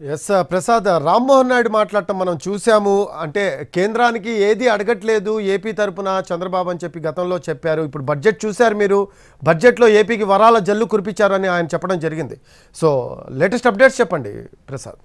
Yes Prasad, Rammohan Naidu మాట్లాడటం మనం చూసాము. అంటే కేంద్రానికి ఏది అడగట్లేదు ఏపీ తరపున చంద్రబాబు అని చెప్పి గతంలో చెప్పారు. ఇప్పుడు బడ్జెట్ చూశారు మీరు, బడ్జెట్లో ఏపీకి వరాల జల్లు కురిపించారని ఆయన చెప్పడం జరిగింది. సో లేటెస్ట్ అప్డేట్స్ చెప్పండి ప్రసాద్.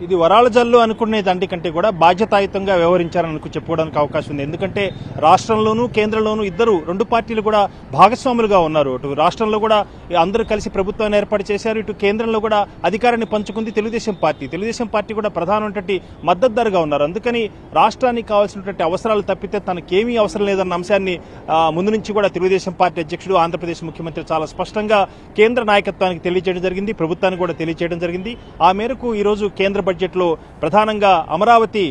ఇది వరాల జల్లు అనుకునే దానికంటే కూడా బాధ్యతాయుతంగా వ్యవహరించారని చెప్పుకోవడానికి అవకాశం ఉంది. ఎందుకంటే రాష్ట్రంలోనూ కేంద్రంలోనూ రెండు పార్టీలు కూడా భాగస్వాములుగా ఉన్నారు. అటు రాష్ట్రంలో కూడా అందరూ కలిసి ప్రభుత్వాన్ని ఏర్పాటు చేశారు, ఇటు కేంద్రంలో కూడా అధికారాన్ని పంచుకుంది తెలుగుదేశం పార్టీ కూడా ప్రధానమైనటువంటి మద్దతుదారుగా ఉన్నారు. అందుకని రాష్ట్రానికి కావాల్సినటువంటి అవసరాలు తప్పితే తనకేమీ అవసరం లేదన్న అంశాన్ని ముందు నుంచి కూడా తెలుగుదేశం పార్టీ అధ్యక్షుడు, ఆంధ్రప్రదేశ్ ముఖ్యమంత్రి చాలా స్పష్టంగా కేంద్ర నాయకత్వానికి తెలియజేయడం జరిగింది, ప్రభుత్వానికి కూడా తెలియజేయడం జరిగింది. ఆ మేరకు ఈరోజు కేంద్ర బడ్జెట్లో ప్రధానంగా అమరావతి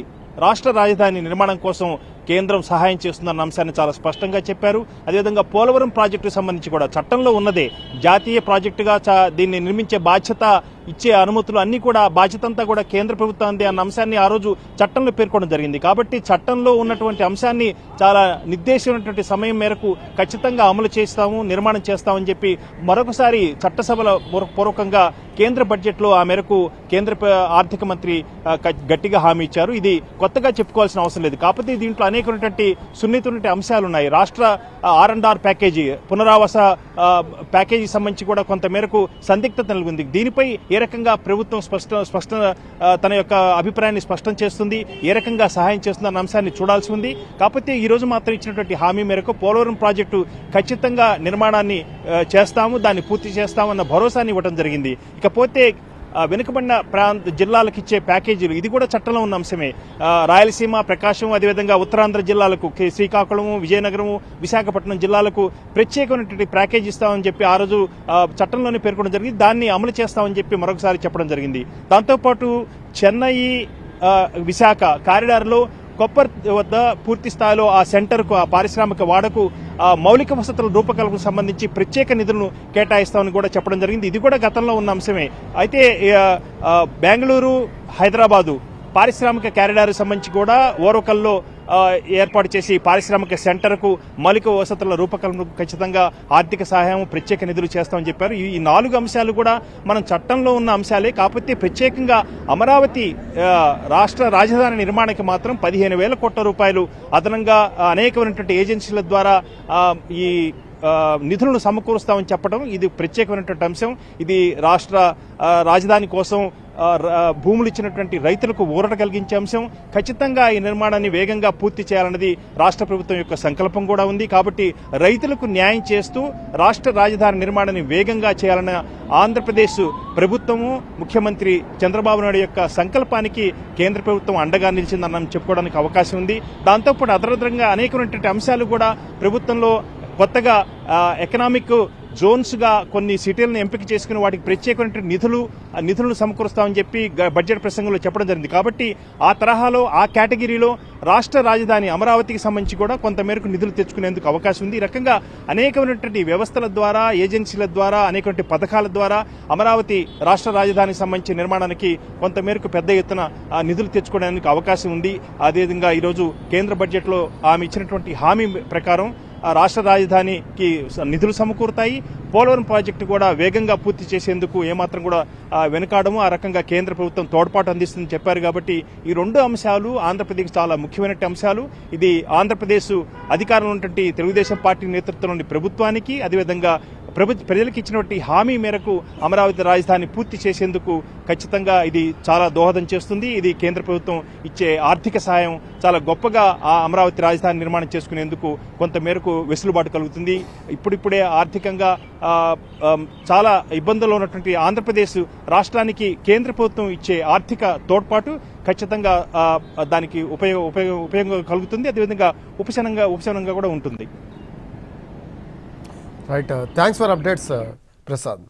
రాష్ట్ర రాజధాని నిర్మాణం కోసం కేంద్రం సహాయం చేస్తుందన్న అంశాన్ని చాలా స్పష్టంగా చెప్పారు. అదేవిధంగా పోలవరం ప్రాజెక్టుకు సంబంధించి కూడా చట్టంలో ఉన్నదే జాతీయ ప్రాజెక్టుగా దీన్ని నిర్మించే బాధ్యత, ఇచ్చే అనుమతులు అన్ని కూడా బాధ్యత అంతా కూడా కేంద్ర ప్రభుత్వానికి అన్న అంశాన్ని ఆ రోజు చట్టంలో పేర్కొనడం జరిగింది. కాబట్టి చట్టంలో ఉన్నటువంటి అంశాన్ని చాలా నిర్దేశించినటువంటి సమయం మేరకు ఖచ్చితంగా అమలు చేస్తాము, నిర్మాణం చేస్తామని చెప్పి మరొకసారి చట్టసభల పూర్వకంగా కేంద్ర బడ్జెట్లో ఆ మేరకు కేంద్ర ఆర్థిక మంత్రి గట్టిగా హామీ ఇచ్చారు. ఇది కొత్తగా చెప్పుకోవాల్సిన అవసరం లేదు. కాకపోతే దీంట్లో అనేకమైనటువంటి సున్నితమైనటువంటి అంశాలు ఉన్నాయి. రాష్ట్ర R&R ప్యాకేజీ, పునరావాస ప్యాకేజీ సంబంధించి కూడా కొంత మేరకు సందిగ్ధత నెలకొంది. దీనిపై ఏ రకంగా ప్రభుత్వం తన యొక్క అభిప్రాయాన్ని స్పష్టం చేస్తుంది, ఏ రకంగా సహాయం చేస్తుందన్న అంశాన్ని చూడాల్సి ఉంది. కాకపోతే ఈ రోజు మాత్రం ఇచ్చినటువంటి హామీ మేరకు పోలవరం ప్రాజెక్టు ఖచ్చితంగా నిర్మాణాన్ని చేస్తాము, దాన్ని పూర్తి చేస్తామన్న భరోసాని ఇవ్వడం జరిగింది. ఇకపోతే వెనుకబడిన జిల్లాలకు ఇచ్చే ప్యాకేజీలు, ఇది కూడా చట్టంలో ఉన్న అంశమే. రాయలసీమ, ప్రకాశం, అదేవిధంగా ఉత్తరాంధ్ర జిల్లాలకు శ్రీకాకుళం, విజయనగరం, విశాఖపట్నం జిల్లాలకు ప్రత్యేకమైనటువంటి ప్యాకేజీ ఇస్తామని చెప్పి ఆ రోజు చట్టంలోనే పేర్కొనడం జరిగింది. దాన్ని అమలు చేస్తామని చెప్పి మరొకసారి చెప్పడం జరిగింది. దాంతోపాటు చెన్నై, విశాఖ కారిడార్లో కొప్పర్ వద్ద పూర్తి స్థాయిలో ఆ సెంటర్కు, ఆ పారిశ్రామిక వాడకు మౌలిక వసతుల రూపకల్పనకు సంబంధించి ప్రత్యేక నిధులను కేటాయిస్తామని కూడా చెప్పడం జరిగింది. ఇది కూడా గతంలో ఉన్న అంశమే. అయితే బెంగళూరు, హైదరాబాదు పారిశ్రామిక కారిడార్ సంబంధించి కూడా ఓరకల్లో ఏర్పాటు చేసి పారిశ్రామిక సెంటర్కు మౌలిక వసతుల రూపకల్పనకు ఖచ్చితంగా ఆర్థిక సహాయం, ప్రత్యేక నిధులు చేస్తామని చెప్పారు. ఈ 4 అంశాలు కూడా మనం చట్టంలో ఉన్న అంశాలే. కాకపోతే ప్రత్యేకంగా అమరావతి రాష్ట్ర రాజధాని నిర్మాణానికి మాత్రం 15,000 కోట్ల రూపాయలు అదనంగా అనేకమైనటువంటి ఏజెన్సీల ద్వారా ఈ నిధులను సమకూరుస్తామని చెప్పడం ఇది ప్రత్యేకమైనటువంటి అంశం. ఇది రాష్ట్ర రాజధాని కోసం భూములు ఇచ్చినటువంటి రైతులకు ఊరట కలిగించే అంశం. ఖచ్చితంగా ఈ నిర్మాణాన్ని వేగంగా పూర్తి చేయాలన్నది రాష్ట్ర ప్రభుత్వం యొక్క సంకల్పం కూడా ఉంది. కాబట్టి రైతులకు న్యాయం చేస్తూ రాష్ట్ర రాజధాని నిర్మాణాన్ని వేగంగా చేయాలన్న ఆంధ్రప్రదేశ్ ప్రభుత్వము, ముఖ్యమంత్రి చంద్రబాబు నాయుడు యొక్క సంకల్పానికి కేంద్ర ప్రభుత్వం అండగా నిలిచిందన్న చెప్పుకోవడానికి అవకాశం ఉంది. దాంతోపాటు అదనంగా అనేకమైనటువంటి అంశాలు కూడా ప్రభుత్వంలో కొత్తగా ఎకనామిక్ జోన్స్ గా కొన్ని సిటీలను ఎంపిక చేసుకుని వాటికి ప్రత్యేకమైన నిధులను సమకూరుస్తామని చెప్పి బడ్జెట్ ప్రసంగంలో చెప్పడం జరిగింది. కాబట్టి ఆ తరహాలో, ఆ కేటగిరీలో రాష్ట్ర రాజధాని అమరావతికి సంబంధించి కూడా కొంతమేరకు నిధులు తెచ్చుకునేందుకు అవకాశం ఉంది. ఈ రకంగా అనేకమైనటువంటి వ్యవస్థల ద్వారా, ఏజెన్సీల ద్వారా, అనేకటువంటి పథకాల ద్వారా అమరావతి రాష్ట్ర రాజధానికి సంబంధించి నిర్మాణానికి కొంతమేరకు పెద్ద ఎత్తున నిధులు తెచ్చుకోవడానికి అవకాశం ఉంది. అదేవిధంగా ఈరోజు కేంద్ర బడ్జెట్లో ఆమె ఇచ్చినటువంటి హామీ ప్రకారం రాష్ట్ర రాజధానికి నిధులు సమకూరుతాయి. పోలవరం ప్రాజెక్టు కూడా వేగంగా పూర్తి చేసేందుకు ఏమాత్రం కూడా వెనుకాడము, ఆ రకంగా కేంద్ర ప్రభుత్వం తోడ్పాటు అందిస్తుందని చెప్పారు. కాబట్టి ఈ 2 అంశాలు ఆంధ్రప్రదేశ్ చాలా ముఖ్యమైన అంశాలు. ఇది ఆంధ్రప్రదేశ్ అధికారంలో ఉన్నటువంటి తెలుగుదేశం పార్టీ నేతృత్వంలోని ప్రభుత్వానికి, అదేవిధంగా ప్రజలకు ఇచ్చినటువంటి హామీ మేరకు అమరావతి రాజధాని పూర్తి చేసేందుకు ఖచ్చితంగా ఇది చాలా దోహదం చేస్తుంది. ఇది కేంద్ర ప్రభుత్వం ఇచ్చే ఆర్థిక సహాయం చాలా గొప్పగా ఆ అమరావతి రాజధాని నిర్మాణం చేసుకునేందుకు కొంత మేరకు వెసులుబాటు కలుగుతుంది. ఇప్పుడిప్పుడే ఆర్థికంగా చాలా ఇబ్బందుల్లో ఉన్నటువంటి ఆంధ్రప్రదేశ్ రాష్ట్రానికి కేంద్ర ప్రభుత్వం ఇచ్చే ఆర్థిక తోడ్పాటు ఖచ్చితంగా దానికి ఉపయోగం కలుగుతుంది. అదేవిధంగా ఉపశమనంగా కూడా ఉంటుంది. Right, thanks for updates Prasad.